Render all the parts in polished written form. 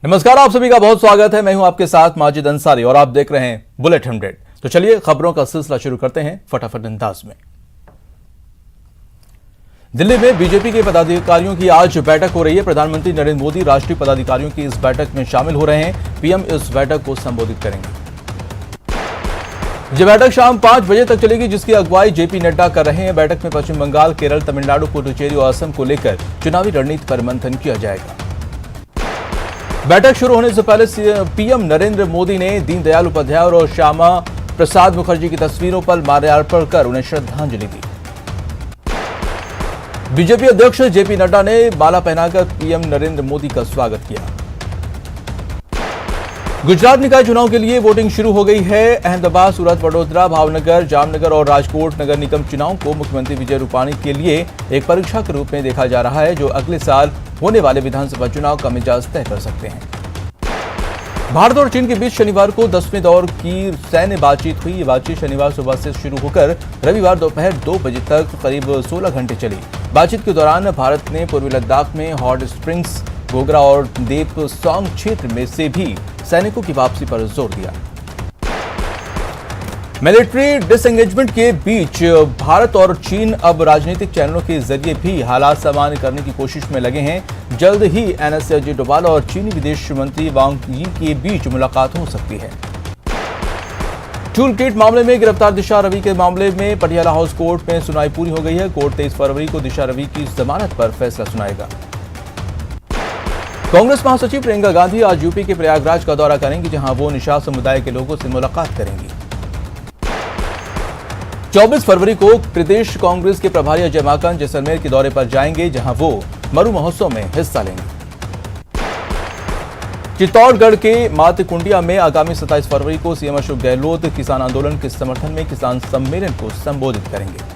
नमस्कार, आप सभी का बहुत स्वागत है। मैं हूं आपके साथ माजिद अंसारी और आप देख रहे हैं बुलेट 100। तो चलिए खबरों का सिलसिला शुरू करते हैं फटाफट अंदाज में। दिल्ली में बीजेपी के पदाधिकारियों की आज बैठक हो रही है। प्रधानमंत्री नरेंद्र मोदी राष्ट्रीय पदाधिकारियों की इस बैठक में शामिल हो रहे हैं। पीएम इस बैठक को संबोधित करेंगे। यह बैठक शाम 5 बजे तक चलेगी, जिसकी अगुवाई जेपी नड्डा कर रहे हैं। बैठक में पश्चिम बंगाल, केरल, तमिलनाडु, पुडुचेरी और असम को लेकर चुनावी रणनीति पर मंथन किया जाएगा। बैठक शुरू होने से पहले पीएम नरेंद्र मोदी ने दीनदयाल उपाध्याय और श्यामा प्रसाद मुखर्जी की तस्वीरों पर माल्यार्पण कर उन्हें श्रद्धांजलि दी। बीजेपी अध्यक्ष जेपी नड्डा ने माला पहनाकर पीएम नरेंद्र मोदी का स्वागत किया। गुजरात निकाय चुनाव के लिए वोटिंग शुरू हो गई है। अहमदाबाद, सूरत, वडोदरा, भावनगर, जामनगर और राजकोट नगर निगम चुनाव को मुख्यमंत्री विजय रूपाणी के लिए एक परीक्षा के रूप में देखा जा रहा है, जो अगले साल होने वाले विधानसभा चुनाव का मिजाज तय कर सकते हैं। भारत और चीन के बीच शनिवार को 10वें दौर की सैन्य बातचीत हुई। ये बातचीत शनिवार सुबह से शुरू होकर रविवार दोपहर 2 बजे तक करीब 16 घंटे चली। बातचीत के दौरान भारत ने पूर्वी लद्दाख में हॉट स्प्रिंग्स, गोगरा और देप सॉन्ग क्षेत्र में से भी सैनिकों की वापसी पर जोर दिया। मिलिट्री डिसएंगेजमेंट के बीच भारत और चीन अब राजनीतिक चैनलों के जरिए भी हालात सामान्य करने की कोशिश में लगे हैं। जल्द ही एनएस अजय डोभाल और चीनी विदेश मंत्री वांग यी के बीच मुलाकात हो सकती है। टूल किट मामले में गिरफ्तार दिशा रवि के मामले में पटियाला हाउस कोर्ट में सुनवाई पूरी हो गई है। कोर्ट 23 फरवरी को दिशा रवि की जमानत पर फैसला सुनाएगा। कांग्रेस महासचिव प्रियंका गांधी आज यूपी के प्रयागराज का दौरा करेंगी, जहां वो निषाद समुदाय के लोगों से मुलाकात करेंगी। 24 फरवरी को प्रदेश कांग्रेस के प्रभारी अजय माकन जैसलमेर के दौरे पर जाएंगे, जहां वो मरु महोत्सव में हिस्सा लेंगे। चित्तौड़गढ़ के मातकुंडिया में आगामी 27 फरवरी को सीएम अशोक गहलोत किसान आंदोलन के समर्थन में किसान सम्मेलन को संबोधित करेंगे।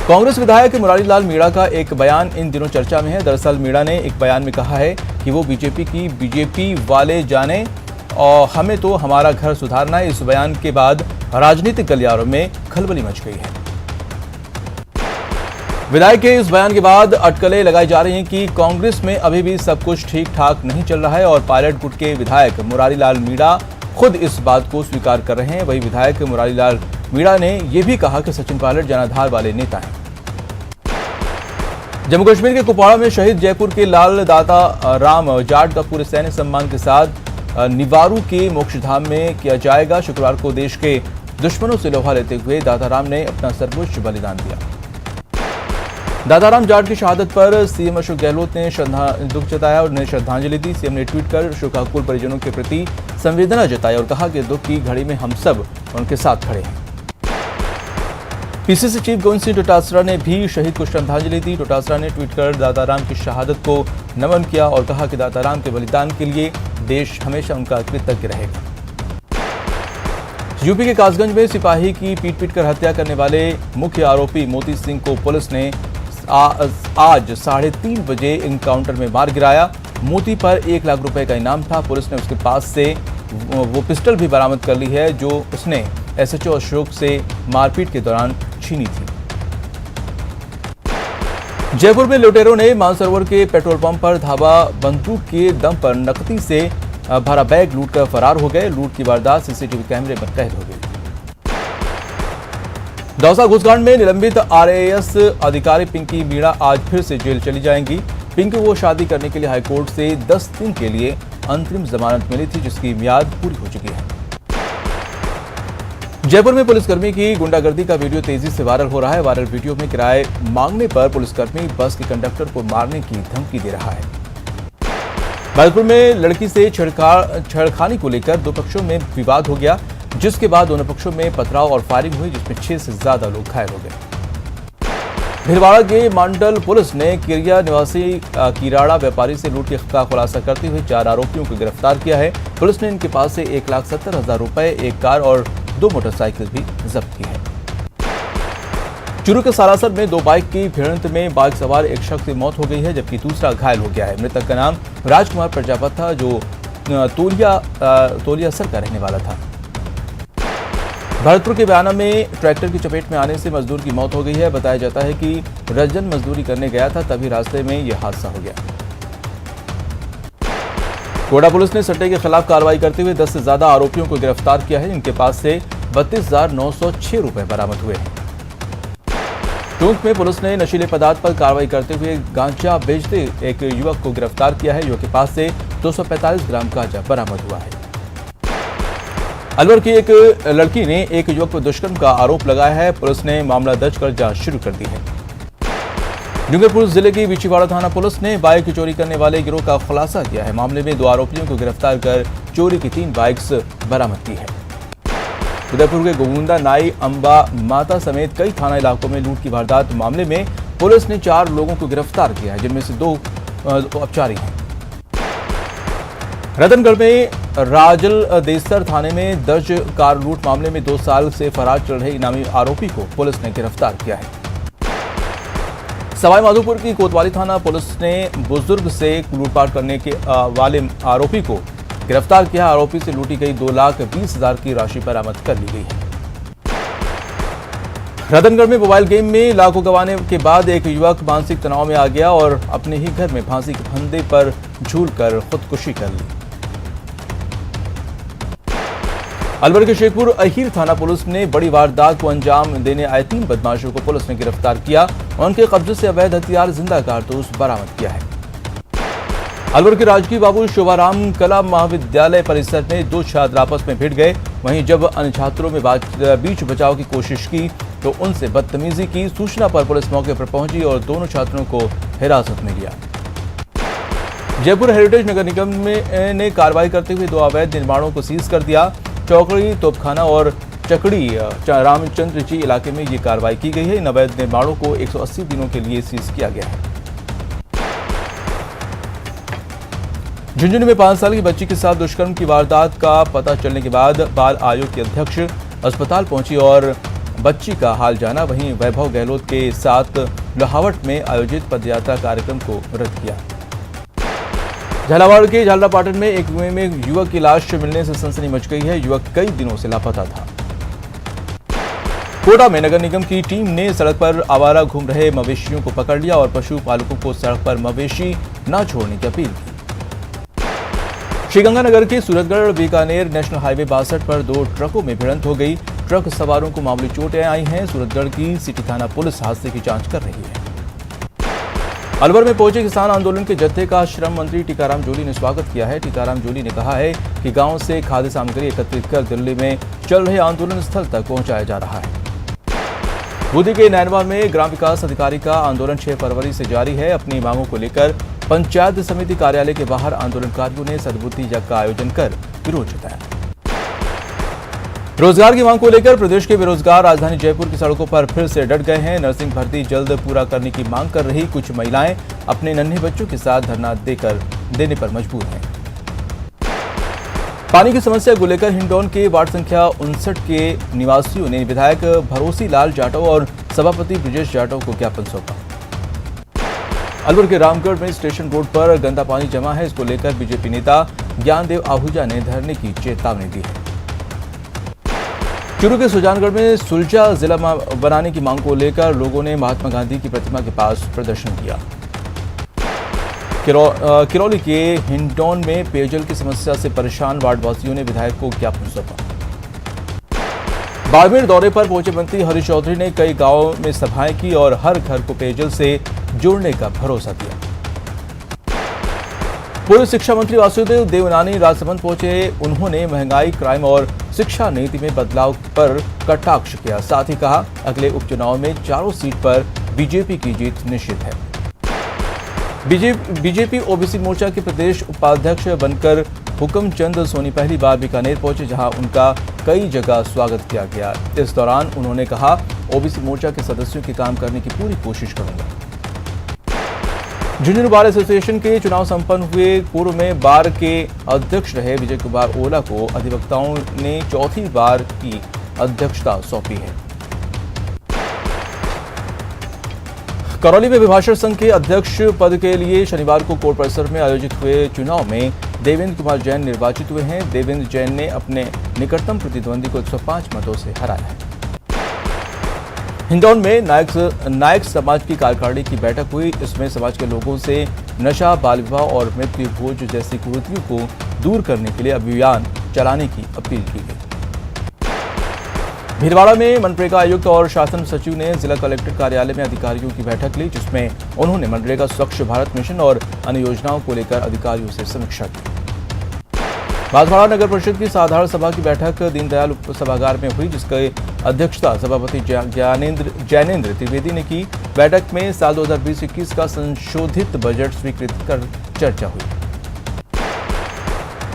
कांग्रेस विधायक मुरारी लाल मीणा का एक बयान इन दिनों चर्चा में है। दरअसल मीणा ने एक बयान में कहा है कि वो बीजेपी वाले जाने और हमें तो हमारा घर सुधारना है। इस बयान के बाद राजनीतिक गलियारों में खलबली मच गई है। विधायक के इस बयान के बाद अटकलें लगाई जा रही हैं कि कांग्रेस में अभी भी सब कुछ ठीक ठाक नहीं चल रहा है और पायलट गुट के विधायक मुरारी लाल मीणा खुद इस बात को स्वीकार कर रहे हैं। वही विधायक मुरारी लाल मीणा ने यह भी कहा कि सचिन पायलट जनाधार वाले नेता हैं। जम्मू कश्मीर के कुपवाड़ा में शहीद जयपुर के लाल दाता राम जाट का पूरे सैन्य सम्मान के साथ निवारू के मोक्षधाम में किया जाएगा। शुक्रवार को देश के दुश्मनों से लोहा लेते हुए दाताराम ने अपना सर्वोच्च बलिदान दिया। दाताराम जाट की शहादत पर सीएम अशोक गहलोत ने दुख जताया और उन्हें श्रद्धांजलि दी। सीएम ने ट्वीट कर शोकाकुल परिजनों के प्रति संवेदना जताई और कहा कि दुख की घड़ी में हम सब उनके साथ खड़े हैं। पीसीसी चीफ गोविंद सिंह डोटासरा ने भी शहीद को श्रद्धांजलि दी। डोटासरा ने ट्वीट कर दाताराम की शहादत को नमन किया और कहा कि दाताराम के बलिदान के लिए देश हमेशा उनका कृतज्ञ रहेगा। यूपी के कासगंज में सिपाही की पीट कर हत्या करने वाले मुख्य आरोपी मोती सिंह को पुलिस ने आज 3:30 बजे एनकाउंटर में मार गिराया। मोती पर 1 लाख रुपए का इनाम था। पुलिस ने उसके पास से वो पिस्टल भी बरामद कर ली है, जो उसने एसएचओ अशोक से मारपीट के दौरान छीनी थी। जयपुर में लुटेरों ने मानसरोवर के पेट्रोल पंप पर धावा बंदूक के दम पर नकदी से भरा बैग लूटकर फरार हो गए। लूट की वारदात सीसीटीवी कैमरे पर कैद हो गई। दौसा घूसकांड में निलंबित आरएएस अधिकारी पिंकी मीणा आज फिर से जेल चली जाएंगी। पिंकी को शादी करने के लिए हाईकोर्ट से 10 दिन के लिए अंतरिम जमानत मिली थी, जिसकी मियाद पूरी हो चुकी है। जयपुर में पुलिसकर्मी की गुंडागर्दी का वीडियो तेजी से वायरल हो रहा है। वायरल वीडियो में किराए मांगने पर पुलिसकर्मी बस के कंडक्टर को मारने की धमकी दे रहा है। भरतपुर में लड़की से छेड़खानी को लेकर 2 पक्षों में विवाद हो गया, जिसके बाद दोनों पक्षों में पथराव और फायरिंग हुई, जिसमें 6 से ज्यादा लोग घायल हो गए। भिलवाड़ा के मंडल पुलिस ने किरिया निवासी किराड़ा व्यापारी से लूट का खुलासा करते हुए 4 आरोपियों को गिरफ्तार किया है। पुलिस ने इनके पास से 1,70,000 रुपए, 1 कार और 2 मोटरसाइकिल भी जब्त की है। चूरू के सालासर में 2 बाइक की भिड़ंत में बाइक सवार एक शख्स की मौत हो गई है, जबकि दूसरा घायल हो गया है। मृतक का नाम राजकुमार प्रजापत था, जो तोलियासर का रहने वाला था। भरतपुर के बयाना में ट्रैक्टर की चपेट में आने से मजदूर की मौत हो गई है। बताया जाता है कि रंजन मजदूरी करने गया था, तभी रास्ते में यह हादसा हो गया। कोटा पुलिस ने सट्टे के खिलाफ कार्रवाई करते हुए 10 से ज्यादा आरोपियों को गिरफ्तार किया है। इनके पास से 32,906 रुपए बरामद हुए हैं। टोंक में पुलिस ने नशीले पदार्थ पर कार्रवाई करते हुए गांजा बेचते एक युवक को गिरफ्तार किया है। युवक के पास से 245 ग्राम गांजा बरामद हुआ है। अलवर की एक लड़की ने एक युवक पर दुष्कर्म का आरोप लगाया है। पुलिस ने मामला दर्ज कर जांच शुरू कर दी है। डूंगरपुर जिले की बिछीवाड़ा थाना पुलिस ने बाइक चोरी करने वाले गिरोह का खुलासा किया है। मामले में 2 आरोपियों को गिरफ्तार कर चोरी की 3 बाइक्स बरामद की है। उदयपुर के गोविंदा नाई अंबा माता समेत कई थाना इलाकों में लूट की वारदात मामले में पुलिस ने 4 लोगों को गिरफ्तार किया है, जिनमें से 2 अपचारी हैं। रतनगढ़ में राजल देसर थाने में दर्ज कार लूट मामले में 2 साल से फरार चल रहे इनामी आरोपी को पुलिस ने गिरफ्तार किया है। सवाईमाधोपुर की कोतवाली थाना पुलिस ने बुजुर्ग से लूटपाट करने के वाले आरोपी को गिरफ्तार किया। आरोपी से लूटी गई 2,20,000 की राशि बरामद कर ली गई है। रतनगढ़ में मोबाइल गेम में लाखों गंवाने के बाद एक युवक मानसिक तनाव में आ गया और अपने ही घर में फांसी के फंदे पर झूलकर खुदकुशी कर ली। अलवर के शेखपुर अहीर थाना पुलिस ने बड़ी वारदात को अंजाम देने आए 3 बदमाशों को पुलिस ने गिरफ्तार किया और उनके कब्जे से अवैध हथियार, जिंदा कारतूस बरामद किया है। अलवर के राजकीय बाबू शोभाराम कला महाविद्यालय परिसर में 2 छात्र आपस में भिड़ गए। वहीं जब अन्य छात्रों में बीच बचाव की कोशिश की तो उनसे बदतमीजी की। सूचना पर पुलिस मौके पर पहुंची और दोनों छात्रों को हिरासत में लिया। जयपुर हेरिटेज नगर निगम ने कार्रवाई करते हुए 2 अवैध निर्माणों को सीज कर दिया। चौकड़ी तोपखाना और चकड़ी रामचंद्र जी इलाके में ये कार्रवाई की गई है। इन अवैध निर्माणों को 180 दिनों के लिए सीज किया गया है। झुंझुनू में 5 साल की बच्ची के साथ दुष्कर्म की वारदात का पता चलने के बाद बाल आयोग की अध्यक्ष अस्पताल पहुंची और बच्ची का हाल जाना। वहीं वैभव गहलोत के साथ लोहावट में आयोजित पदयात्रा कार्यक्रम को रद्द किया। झालावाड़ के झालरापाटन में एक कुएं में युवक की लाश मिलने से सनसनी मच गई है। युवक कई दिनों से लापता था। कोटा में नगर निगम की टीम ने सड़क पर आवारा घूम रहे मवेशियों को पकड़ लिया और पशुपालकों को सड़क पर मवेशी न छोड़ने की अपील की। श्रीगंगानगर के सूरतगढ़ बीकानेर नेशनल हाईवे 62 पर 2 ट्रकों में भिड़ंत हो गई। ट्रक सवारों को मामूली चोटें आई हैं। सूरतगढ़ की सिटी थाना पुलिस हादसे की जांच कर रही है। अलवर में पहुंचे किसान आंदोलन के जत्थे का श्रम मंत्री टीकाराम जूली ने स्वागत किया है। टीकाराम जूली ने कहा है कि गांव से खाद्य सामग्री एकत्रित कर दिल्ली में चल रहे आंदोलन स्थल तक पहुंचाया जा रहा है। बूंदी के नैनवा में ग्राम विकास अधिकारी का आंदोलन 6 फरवरी से जारी है। अपनी मांगों को लेकर पंचायत समिति कार्यालय के बाहर आंदोलनकारियों ने सद्बुद्धि यज्ञ का आयोजन कर विरोध जताया। रोजगार की मांग को लेकर प्रदेश के बेरोजगार राजधानी जयपुर की सड़कों पर फिर से डट गए हैं। नर्सिंग भर्ती जल्द पूरा करने की मांग कर रही कुछ महिलाएं अपने नन्हे बच्चों के साथ धरना देने पर मजबूर हैं। पानी की समस्या को लेकर हिंडौन के वार्ड संख्या 59 के निवासियों ने विधायक भरोसी लाल जाटव और सभापति ब्रिजेश जाटव को ज्ञापन सौंपा। अलवर के रामगढ़ में स्टेशन रोड पर गंदा पानी जमा है। इसको लेकर बीजेपी नेता ज्ञानदेव आहूजा ने धरने की चेतावनी दी है। चूरू के सुजानगढ़ में सुलझा जिला बनाने की मांग को लेकर लोगों ने महात्मा गांधी की प्रतिमा के पास प्रदर्शन किया। किरौली के हिंडौन में पेयजल की समस्या से परेशान वार्डवासियों ने विधायक को ज्ञापन सौंपा। बाड़मेर दौरे पर पहुंचे मंत्री हरीश चौधरी ने कई गांवों में सभाएं की और हर घर को पेयजल से जोड़ने का भरोसा दिया। पूर्व शिक्षा मंत्री वासुदेव देवनानी राजसमंद पहुंचे। उन्होंने महंगाई, क्राइम और शिक्षा नीति में बदलाव पर कटाक्ष किया। साथ ही कहा अगले उपचुनाव में चारों सीट पर बीजेपी की जीत निश्चित है। बीजेपी ओबीसी मोर्चा के प्रदेश उपाध्यक्ष बनकर हुक्मचंद सोनी पहली बार बीकानेर पहुंचे, जहां उनका कई जगह स्वागत किया गया। इस दौरान उन्होंने कहा ओबीसी मोर्चा के सदस्यों के काम करने की पूरी कोशिश करूंगा। झुंझुनू बार एसोसिएशन के चुनाव संपन्न हुए। पूर्व में बार के अध्यक्ष रहे विजय कुमार ओला को अधिवक्ताओं ने चौथी बार की अध्यक्षता सौंपी है। करौली में अभिभाषक संघ के अध्यक्ष पद के लिए शनिवार को कोर्ट परिसर में आयोजित हुए चुनाव में देवेंद्र कुमार जैन निर्वाचित हुए हैं। देवेंद्र जैन ने अपने निकटतम प्रतिद्वंदी को 105 मतों से हराया है। हिंडौन में नायक समाज की कार्यकारिणी की बैठक हुई। इसमें समाज के लोगों से नशा, बाल विवाह और मृत्यु भोज जैसी कुरीतियों को दूर करने के लिए अभियान चलाने की अपील की गई। भीलवाड़ा में मनरेगा आयुक्त और शासन सचिव ने जिला कलेक्टर कार्यालय में अधिकारियों की बैठक ली, जिसमें उन्होंने मनरेगा स्वच्छ भारत मिशन और अन्य योजनाओं को लेकर अधिकारियों से समीक्षा की। बांसवाड़ा नगर परिषद की साधारण सभा की बैठक दीनदयाल सभागार में हुई, जिसकी अध्यक्षता सभापति जैनेन्द्र त्रिवेदी ने की। बैठक में साल 2020-21 का संशोधित बजट स्वीकृत कर चर्चा हुई।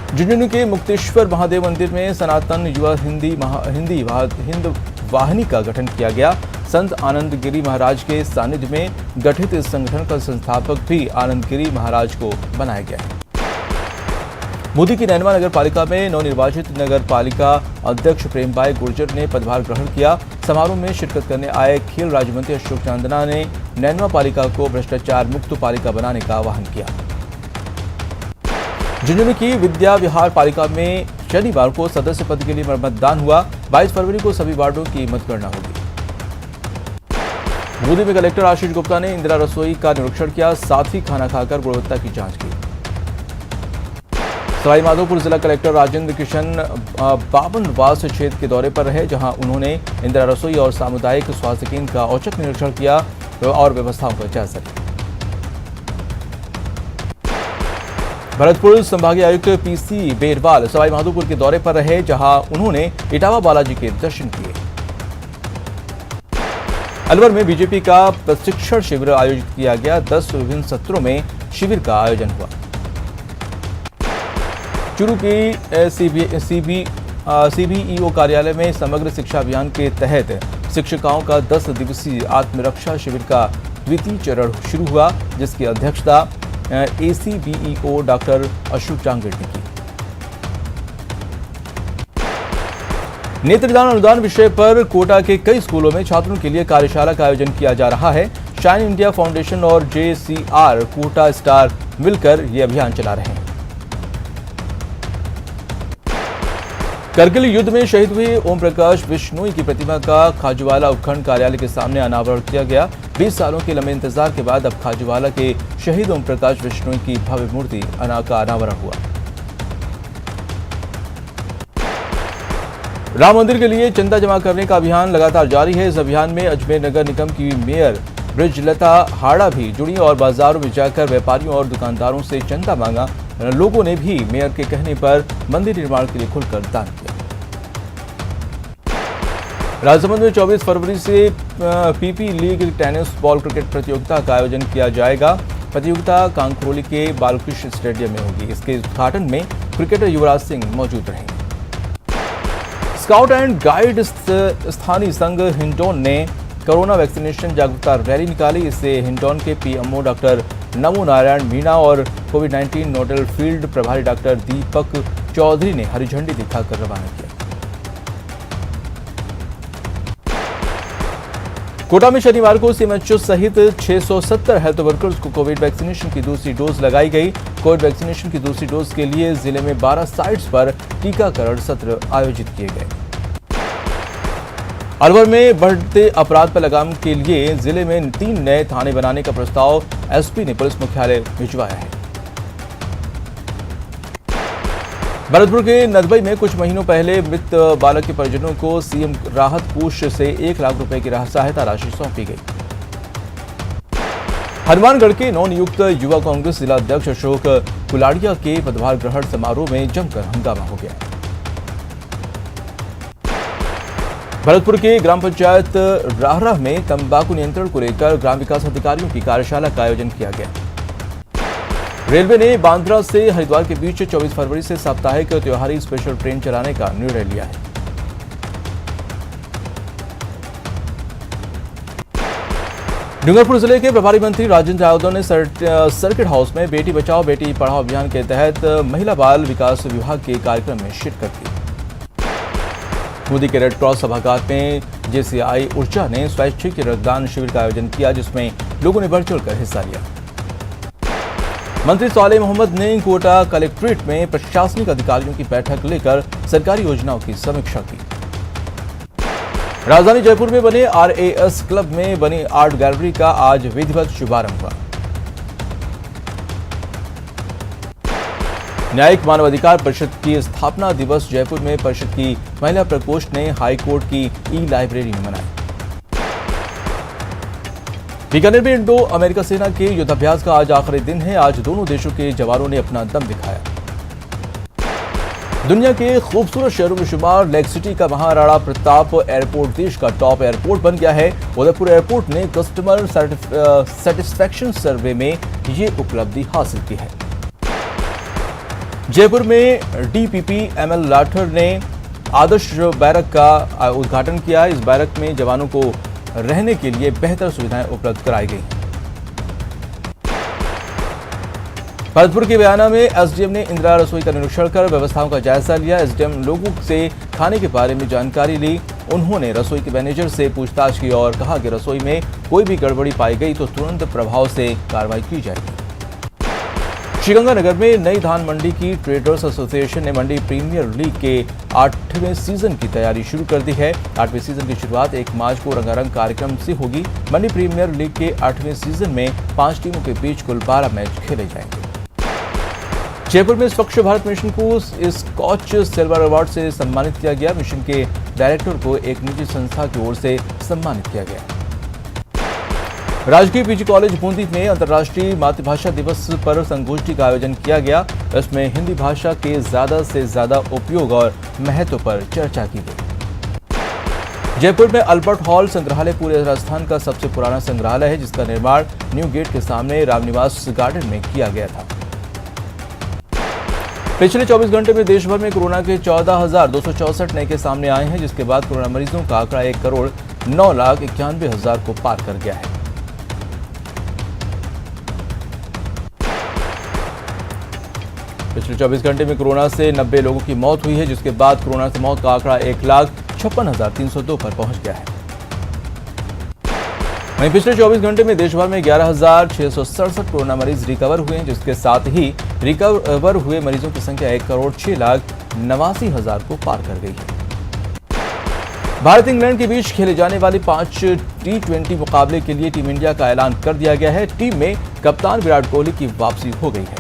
झुंझुनू के मुक्तेश्वर महादेव मंदिर में सनातन युवा हिंद वाहिनी का गठन किया गया। संत आनंद गिरी महाराज के सानिध्य में गठित इस संगठन का संस्थापक भी आनंद गिरी महाराज को बनाया गया है। मोदी की नैनवा नगर पालिका में नवनिर्वाचित नगर पालिका अध्यक्ष प्रेमबाई गुर्जर ने पदभार ग्रहण किया। समारोह में शिरकत करने आए खेल राज्य मंत्री अशोक चांदना ने नैनवा पालिका को भ्रष्टाचार मुक्त पालिका बनाने का आह्वान किया। झुंझुनू की विद्या विहार पालिका में शनिवार को सदस्य पद के लिए मतदान हुआ। 22 फरवरी को सभी वार्डों की मतगणना होगी। बूंदी में कलेक्टर आशीष गुप्ता ने इंदिरा रसोई का निरीक्षण किया, साथ ही खाना खाकर गुणवत्ता की जांच की। सवाईमाधोपुर जिला कलेक्टर राजेंद्र किशन बाबनवास क्षेत्र के दौरे पर रहे, जहां उन्होंने इंदिरा रसोई और सामुदायिक स्वास्थ्य केंद्र का औचक निरीक्षण किया और व्यवस्थाओं का जायजा लिया। भरतपुर संभागीय आयुक्त पीसी बेरवाल सवाईमाधोपुर के दौरे पर रहे, जहां उन्होंने इटावा बालाजी के दर्शन किए। अलवर में बीजेपी का प्रशिक्षण शिविर आयोजित किया गया। 10 विभिन्न सत्रों में शिविर का आयोजन हुआ। चूरू की सीबीईओ कार्यालय में समग्र शिक्षा अभियान के तहत शिक्षिकाओं का 10 दिवसीय आत्मरक्षा शिविर का द्वितीय चरण शुरू हुआ, जिसकी अध्यक्षता एसीबीईओ डॉक्टर अशोक चांगेड़ ने की। नेत्रदान अनुदान विषय पर कोटा के कई स्कूलों में छात्रों के लिए कार्यशाला का आयोजन किया जा रहा है। शाइन इंडिया फाउंडेशन और जेसीआर कोटा स्टार मिलकर यह अभियान चला रहे हैं। करगिल युद्ध में शहीद हुए ओम प्रकाश बिश्नोई की प्रतिमा का खाजूवाला उपखंड कार्यालय के सामने अनावरण किया गया। 20 सालों के लंबे इंतजार के बाद अब खाजूवाला के शहीद ओम प्रकाश बिश्नोई की भव्य मूर्ति का अनावरण हुआ। राम मंदिर के लिए चंदा जमा करने का अभियान लगातार जारी है। इस अभियान में अजमेर नगर निगम की मेयर ब्रिजलता हाड़ा भी जुड़ी और बाजारों में जाकर व्यापारियों और दुकानदारों से चंदा मांगा। लोगों ने भी मेयर के कहने पर मंदिर निर्माण के लिए खुलकर दान किया। राजसमंद में 24 फरवरी से PP league tennis ball cricket प्रतियोगिता का आयोजन किया जाएगा। प्रतियोगिता कांकरोली के बालकृष्ण स्टेडियम में होगी। इसके उद्घाटन में क्रिकेटर युवराज सिंह मौजूद रहेंगे। स्काउट एंड गाइड स्थानीय संघ हिंडौन ने कोरोना वैक्सीनेशन जागरूकता रैली निकाली। इससे हिंडौन के पीएमओ डॉक्टर नमो नारायण मीणा और कोविड-19 नोडल फील्ड प्रभारी डॉक्टर दीपक चौधरी ने हरी झंडी दिखाकर रवाना किया। कोटा में शनिवार को सीएमएचओ सहित 670 हेल्थ वर्कर्स को कोविड वैक्सीनेशन की दूसरी डोज लगाई गई। कोविड वैक्सीनेशन की दूसरी डोज के लिए जिले में 12 साइट्स पर टीकाकरण सत्र आयोजित किए गए। अलवर में बढ़ते अपराध पर लगाम के लिए जिले में 3 नए थाने बनाने का प्रस्ताव एसपी ने पुलिस मुख्यालय भिजवाया है। भरतपुर के नदबई में कुछ महीनों पहले मृत बालक के परिजनों को सीएम राहत कोष से 1 लाख रुपए की सहायता राशि सौंपी गई। हनुमानगढ़ के नवनियुक्त युवा कांग्रेस जिला अध्यक्ष अशोक कुलाड़िया के पदभार ग्रहण समारोह में जमकर हंगामा हो गया। भरतपुर के ग्राम पंचायत राहरा में तंबाकू नियंत्रण को लेकर ग्राम विकास अधिकारियों की कार्यशाला का आयोजन किया गया। रेलवे ने बांद्रा से हरिद्वार के बीच 24 फरवरी से साप्ताहिक त्योहारी स्पेशल ट्रेन चलाने का निर्णय लिया है। डूंगरपुर जिले के प्रभारी मंत्री राजेंद्र यादव ने सर्किट हाउस में बेटी बचाओ बेटी पढ़ाओ अभियान के तहत महिला बाल विकास विभाग के कार्यक्रम में शिरकत की। बूंदी के रेड क्रॉस सभागार में जेसीआई ऊर्जा ने स्वैच्छिक रक्तदान शिविर का आयोजन किया, जिसमें लोगों ने बढ़ चढ़कर हिस्सा लिया। मंत्री सालेह मोहम्मद ने कोटा कलेक्ट्रेट में प्रशासनिक अधिकारियों की बैठक लेकर सरकारी योजनाओं की समीक्षा की। राजधानी जयपुर में बने आरएएस क्लब में बनी आर्ट गैलरी का आज विधिवत शुभारंभ हुआ। न्यायिक मानवाधिकार परिषद की स्थापना दिवस जयपुर में परिषद की महिला प्रकोष्ठ ने हाई कोर्ट की ई-लाइब्रेरी में मनाया। बीकानेर में इंडो अमेरिका सेना के युद्धाभ्यास का आज आखिरी दिन है। आज दोनों देशों के जवानों ने अपना दम दिखाया। दुनिया के खूबसूरत शहरों में शुमार लेक सिटी का महाराणा प्रताप एयरपोर्ट देश का टॉप एयरपोर्ट बन गया है। उदयपुर एयरपोर्ट ने कस्टमर सेटिस्फैक्शन सर्वे में ये उपलब्धि हासिल की है। जयपुर में डीपीपी एमएल लाठर ने आदर्श बैरक का उद्घाटन किया। इस बैरक में जवानों को रहने के लिए बेहतर सुविधाएं उपलब्ध कराई गई। भरतपुर के बयाना में एसडीएम ने इंदिरा रसोई का निरीक्षण कर व्यवस्थाओं का जायजा लिया। एसडीएम लोगों से खाने के बारे में जानकारी ली। उन्होंने रसोई के मैनेजर से पूछताछ की और कहा कि रसोई में कोई भी गड़बड़ी पाई गई तो तुरंत प्रभाव से कार्रवाई की जाएगी। श्रीगंगानगर में नई धान मंडी की ट्रेडर्स एसोसिएशन ने मंडी प्रीमियर लीग के 8वें सीजन की तैयारी शुरू कर दी है। 8वें सीजन की शुरुआत 1 मार्च को रंगारंग कार्यक्रम से होगी। मंडी प्रीमियर लीग के 8वें सीजन में 5 टीमों के बीच कुल 12 मैच खेले जाएंगे। जयपुर में स्वच्छ भारत मिशन को स्कॉच सिल्वर अवार्ड से सम्मानित किया गया। मिशन के डायरेक्टर को एक निजी संस्था की ओर से सम्मानित किया गया। राजकीय पीजी कॉलेज बूंदी में अंतर्राष्ट्रीय मातृभाषा दिवस पर संगोष्ठी का आयोजन किया गया। इसमें हिंदी भाषा के ज्यादा से ज्यादा उपयोग और महत्व पर चर्चा की गई। जयपुर में अल्बर्ट हॉल संग्रहालय पूरे राजस्थान का सबसे पुराना संग्रहालय है, जिसका निर्माण न्यू गेट के सामने रामनिवास गार्डन में किया गया था। पिछले 24 घंटे में देश भर में कोरोना के 14,264 नए केस सामने आए हैं, जिसके बाद कोरोना मरीजों का आंकड़ा 1,09,91,000 को पार कर गया है। पिछले 24 घंटे में कोरोना से 90 लोगों की मौत हुई है, जिसके बाद कोरोना से मौत का आंकड़ा 1,56,302 पर पहुंच गया है। वहीं पिछले 24 घंटे में देश भर में 11,667 कोरोना मरीज रिकवर हुए हैं, जिसके साथ ही रिकवर हुए मरीजों की संख्या 1,06,89,000 को पार कर गई है। भारत इंग्लैंड के बीच खेले जाने वाले 5 T20 मुकाबले के लिए टीम इंडिया का ऐलान कर दिया गया है। टीम में कप्तान विराट कोहली की वापसी हो गई है।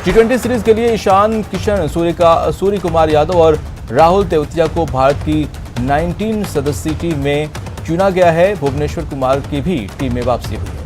T20 सीरीज के लिए ईशान किशन, सूर्य कुमार यादव और राहुल तेवतिया को भारत की 19 सदस्यीय टीम में चुना गया है। भुवनेश्वर कुमार की भी टीम में वापसी हुई है।